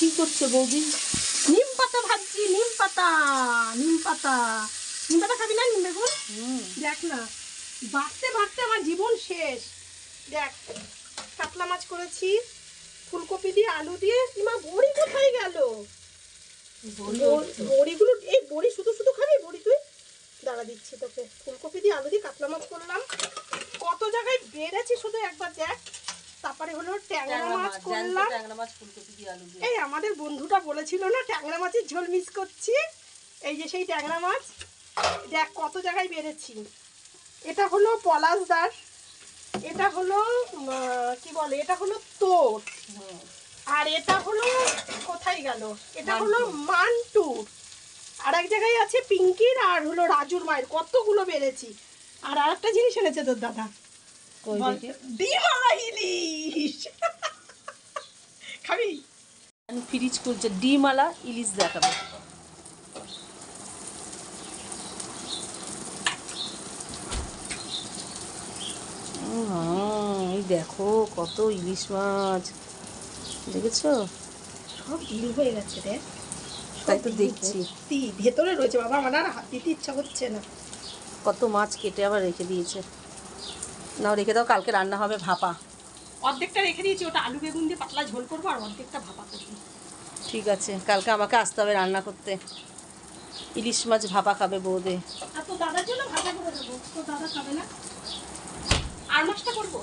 কি করছে বৌদি? নিম পাতা ভাজছি, নিম পাতা। নিম পাতা খাবি না? নিম বেগুন দেখ না, বাড়তে বাড়তে আমার জীবন শেষ। দেখ, কাতলা মাছ করেছি ফুলকপি দিয়ে, আলু দিয়ে। ইমা, বড়ি কোথায় গেল? বড়িগুলো, এই বড়ি শুধু শুধু খাবি? বড়ি তুই দাঁড়া, দিচ্ছি তোকে। ফুলকপি দিয়ে আলু দিয়ে কাতলা মাছ করলাম। কত জায়গায় বেড়েছি শুধু একবার দেখ। তারপরে হলো ট্যাংরা মাছ করলাম। এই আমাদের বন্ধুটা বলেছিল না ট্যাংরা মাছের ঝোল মিস করছি, এই যে সেই ট্যাংরা মাছ। দেখ কত জায়গায় বেড়েছি। এটা হলো পলাশদার, এটা হলো কি বলে, এটা হলো তোর, আর এটা হলো কোথায় গেল, এটা হলো মান্টুর, আর এক জায়গায় আছে পিঙ্কির, আর হলো রাজুর মায়ের। কতগুলো বেড়েছি। আর আরেকটা জিনিস এনেছে তোর দাদা, ডিমালা ইলিশ। খাবি? আমি ফ্রিজ খুলছে, ডিমালা ইলিশ দেখাবো। এই দেখো কত ইলিশ মাছ, দেখেছো? সব ডিম হয়ে গেছে রে। তাই তো দেখছি। ভেতরে রয়েছে বাবা, আমার আর হাত দিতে ইচ্ছা হচ্ছে না। কত মাছ কেটে আবার রেখে দিয়েছে। নাও রেখে দাও, কালকে রান্না হবে ভাপা। অর্ধেকটা রেখে দিয়েছি, ওটা আলু বেগুন দিয়ে পাতলা ঝোল করবো, আর অর্ধেকটা ভাপা করবো। ঠিক আছে, কালকে আমাকে আসতে হবে রান্না করতে। ইলিশ মাছ ভাপা খাবে বৌদে। আর তো দাদার জন্য ভাজা করে দেবো, তো দাদা খাবে না। আর মাছটা করবো।